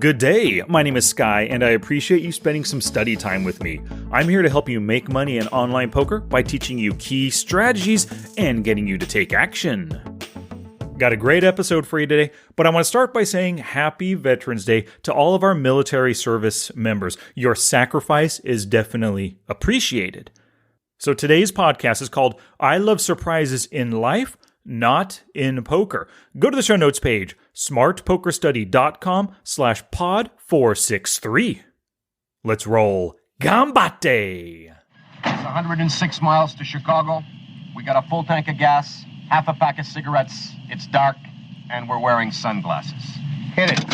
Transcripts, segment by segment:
Good day, my name is Sky, and I appreciate you spending some study time with me. I'm here to help you make money in online poker by teaching you key strategies and getting you to take action. Got a great episode for you today, but I want to start by saying Happy Veterans Day to all of our military service members. Your sacrifice is definitely appreciated. So today's podcast is called I Love Surprises in Life, Not in Poker. Go to the show notes page, smartpokerstudy.com/pod463. Let's roll. Gambate! It's 106 miles to Chicago. We got a full tank of gas, half a pack of cigarettes. It's dark, and we're wearing sunglasses. Hit it.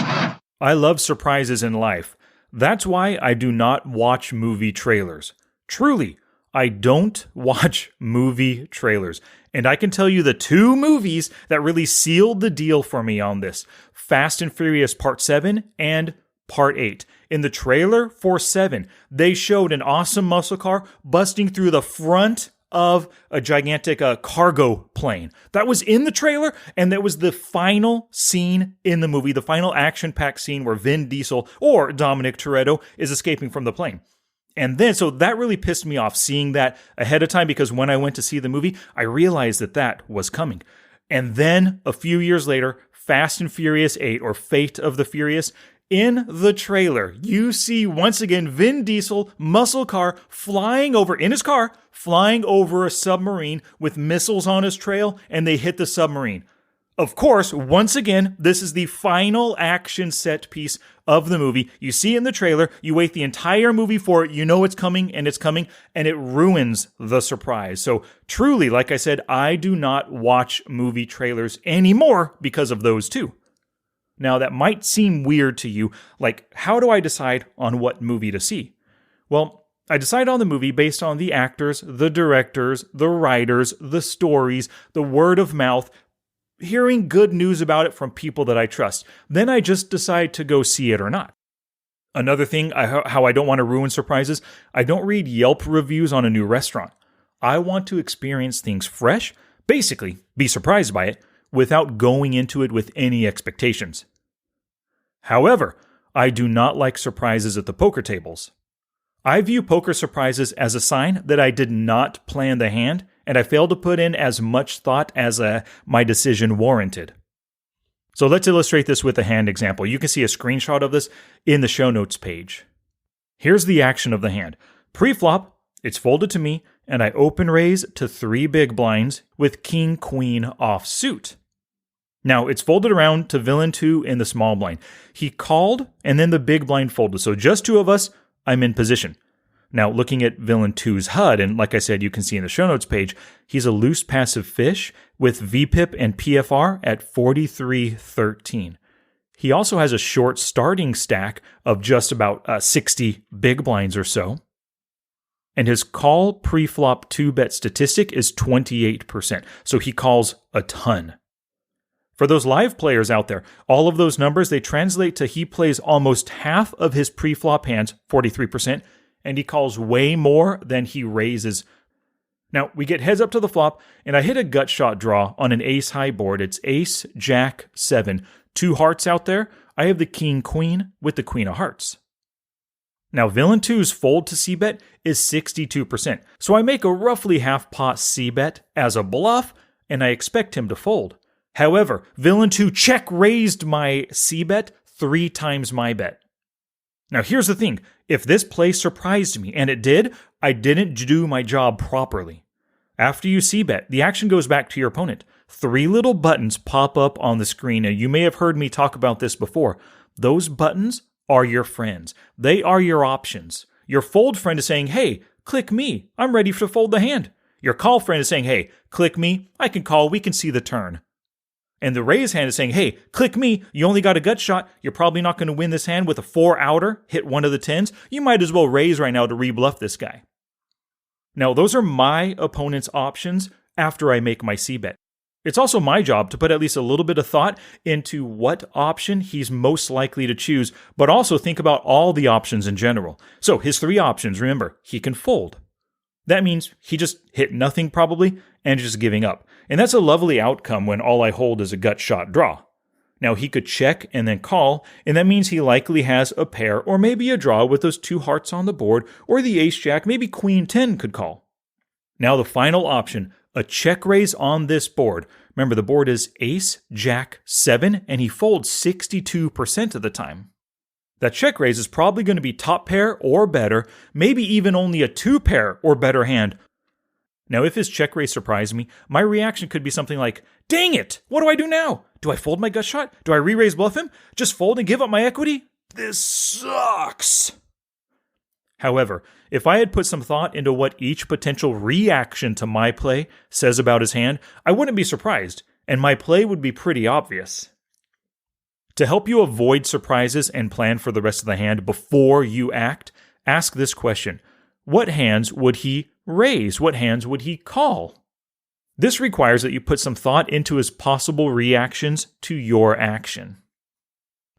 I love surprises in life. That's why I do not watch movie trailers. Truly, I don't watch movie trailers. And I can tell you the two movies that really sealed the deal for me on this. Fast and Furious Part 7 and Part 8. In the trailer for 7, they showed an awesome muscle car busting through the front of a gigantic cargo plane. That was in the trailer, and that was the final scene in the movie, the final action-packed scene where Vin Diesel or Dominic Toretto is escaping from the plane. And then, so that really pissed me off seeing that ahead of time, because when I went to see the movie, I realized that that was coming. And then a few years later, Fast and Furious 8, or Fate of the Furious, in the trailer, you see once again Vin Diesel, muscle car, flying over a submarine with missiles on his trail, and they hit the submarine. Of course, once again, this is the final action set piece of the movie. You see it in the trailer, you wait the entire movie for it, you know it's coming, and it ruins the surprise. So truly, like I said, I do not watch movie trailers anymore because of those two. Now, that might seem weird to you, like, how do I decide on what movie to see? Well, I decide on the movie based on the actors, the directors, the writers, the stories, the word of mouth, hearing good news about it from people that I trust. Then I just decide to go see it or not. Another thing, how I don't want to ruin surprises, I don't read Yelp reviews on a new restaurant. I want to experience things fresh, basically be surprised by it, without going into it with any expectations. However, I do not like surprises at the poker tables. I view poker surprises as a sign that I did not plan the hand, and I failed to put in as much thought as my decision warranted. So let's illustrate this with a hand example. You can see a screenshot of this in the show notes page. Here's the action of the hand. Pre-flop, it's folded to me, and I open raise to 3 big blinds with king, queen offsuit. Now, it's folded around to villain 2 in the small blind. He called, and then the big blind folded. So just 2 of us, I'm in position. Now, looking at villain 2's HUD, and like I said, you can see in the show notes page, he's a loose passive fish with VPIP and PFR at 43.13. He also has a short starting stack of just about 60 big blinds or so. And his call pre-flop 2-bet statistic is 28%. So he calls a ton. For those live players out there, all of those numbers, they translate to he plays almost half of his pre-flop hands, 43%, and he calls way more than he raises. Now, we get heads up to the flop, and I hit a gut shot draw on an ace-high board. It's ace, jack, 7. 2 hearts out there. I have the king, queen with the queen of hearts. Now, villain 2's fold to c-bet is 62%, so I make a roughly half-pot c-bet as a bluff, and I expect him to fold. However, villain 2 check-raised my c-bet 3 times my bet. Now, here's the thing. If this play surprised me, and it did, I didn't do my job properly. After you c-bet, the action goes back to your opponent. 3 little buttons pop up on the screen, and you may have heard me talk about this before. Those buttons are your friends. They are your options. Your fold friend is saying, hey, click me. I'm ready to fold the hand. Your call friend is saying, hey, click me. I can call. We can see the turn. And the raise hand is saying, hey, click me. You only got a gut shot. You're probably not going to win this hand with a 4-outer, hit one of the 10s. You might as well raise right now to rebluff this guy. Now, those are my opponent's options after I make my c-bet. It's also my job to put at least a little bit of thought into what option he's most likely to choose, but also think about all the options in general. So his 3 options, remember, he can fold. That means he just hit nothing probably and just giving up. And that's a lovely outcome when all I hold is a gut shot draw. Now he could check and then call, and that means he likely has a pair or maybe a draw with those 2 hearts on the board, or the ace-jack, maybe queen 10 could call. Now the final option, a check raise on this board. Remember, the board is ace-jack 7, and he folds 62% of the time. That check raise is probably going to be top pair or better, maybe even only a 2 pair or better hand. Now, if his check raise surprised me, my reaction could be something like, dang it, what do I do now? Do I fold my gut shot? Do I re-raise bluff him? Just fold and give up my equity? This sucks. However, if I had put some thought into what each potential reaction to my play says about his hand, I wouldn't be surprised, and my play would be pretty obvious. To help you avoid surprises and plan for the rest of the hand before you act, ask this question. What hands would he raise? What hands would he call? This requires that you put some thought into his possible reactions to your action.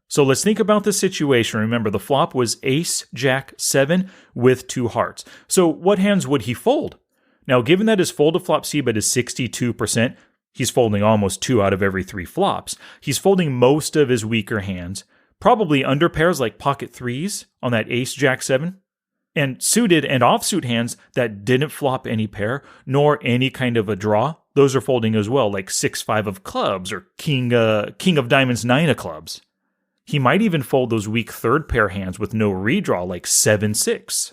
So let's think about the situation. Remember, the flop was ace-jack 7 with 2 hearts. So what hands would he fold? Now, given that his fold to flop c-bet is 62%, he's folding almost 2 out of every 3 flops. He's folding most of his weaker hands, probably under pairs like pocket 3s on that ace-jack 7. And suited and offsuit hands that didn't flop any pair, nor any kind of a draw, those are folding as well, like 6-5 of clubs or king of diamonds 9 of clubs. He might even fold those weak third pair hands with no redraw, like 7-6.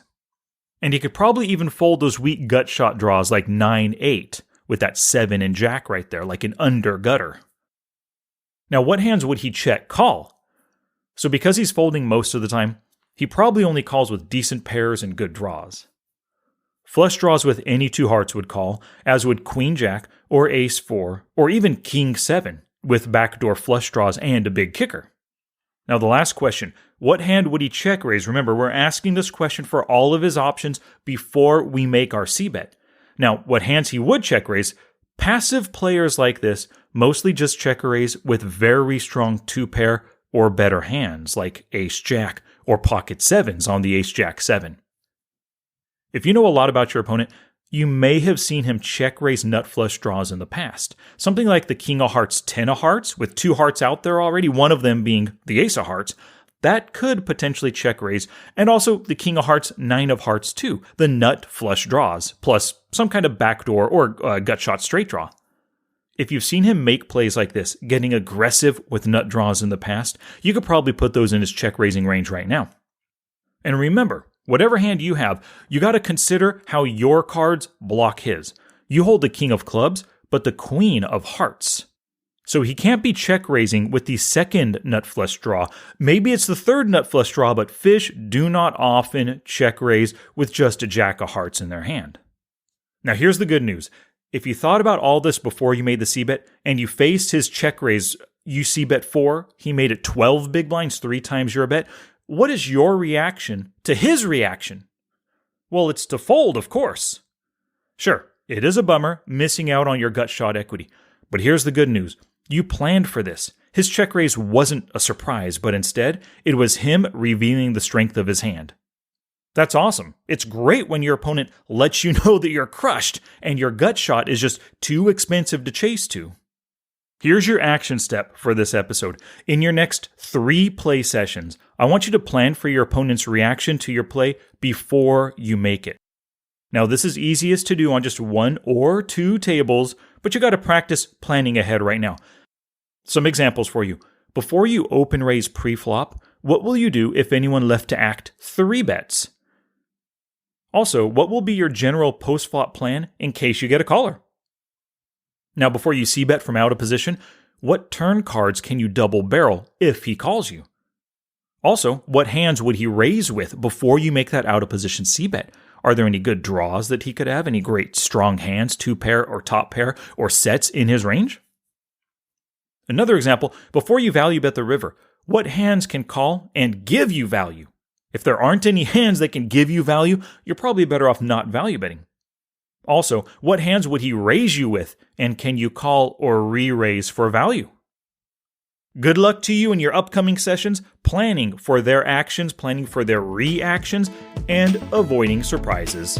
And he could probably even fold those weak gut shot draws like 9-8, with that 7 and jack right there, like an under gutter. Now, what hands would he check call? So because he's folding most of the time, he probably only calls with decent pairs and good draws. Flush draws with any 2 hearts would call, as would queen-jack or ace-4, or even king-7, with backdoor flush draws and a big kicker. Now the last question, what hand would he check raise? Remember, we're asking this question for all of his options before we make our c-bet. Now, what hands he would check raise? Passive players like this mostly just check raise with very strong 2-pair or better hands, like ace-jack, or pocket 7s on the ace-jack 7. If you know a lot about your opponent, you may have seen him check raise nut flush draws in the past. Something like the king of hearts 10 of hearts, with 2 hearts out there already, one of them being the ace of hearts, that could potentially check raise, and also the king of hearts 9 of hearts too, the nut flush draws, plus some kind of backdoor or gut shot straight draw. If you've seen him make plays like this, getting aggressive with nut draws in the past, you could probably put those in his check raising range right now. And remember, whatever hand you have, you got to consider how your cards block his. You hold the king of clubs, but the queen of hearts. So he can't be check raising with the second nut flush draw. Maybe it's the third nut flush draw, but fish do not often check raise with just a jack of hearts in their hand. Now here's the good news. If you thought about all this before you made the c-bet, and you faced his check raise, you c-bet 4, he made it 12 big blinds, 3 times your bet, what is your reaction to his reaction? Well, it's to fold, of course. Sure, it is a bummer missing out on your gut shot equity, but here's the good news. You planned for this. His check raise wasn't a surprise, but instead, it was him revealing the strength of his hand. That's awesome. It's great when your opponent lets you know that you're crushed and your gut shot is just too expensive to chase to. Here's your action step for this episode. In your next 3 play sessions, I want you to plan for your opponent's reaction to your play before you make it. Now, this is easiest to do on just 1 or 2 tables, but you got to practice planning ahead right now. Some examples for you. Before you open raise pre-flop, what will you do if anyone left to act 3 bets? Also, what will be your general post-flop plan in case you get a caller? Now, before you c-bet from out of position, what turn cards can you double barrel if he calls you? Also, what hands would he raise with before you make that out of position c-bet? Are there any good draws that he could have? Any great strong hands, 2-pair or top pair, or sets in his range? Another example, before you value bet the river, what hands can call and give you value? If there aren't any hands that can give you value, you're probably better off not value betting. Also, what hands would he raise you with, and can you call or re-raise for value? Good luck to you in your upcoming sessions, planning for their actions, planning for their reactions, and avoiding surprises.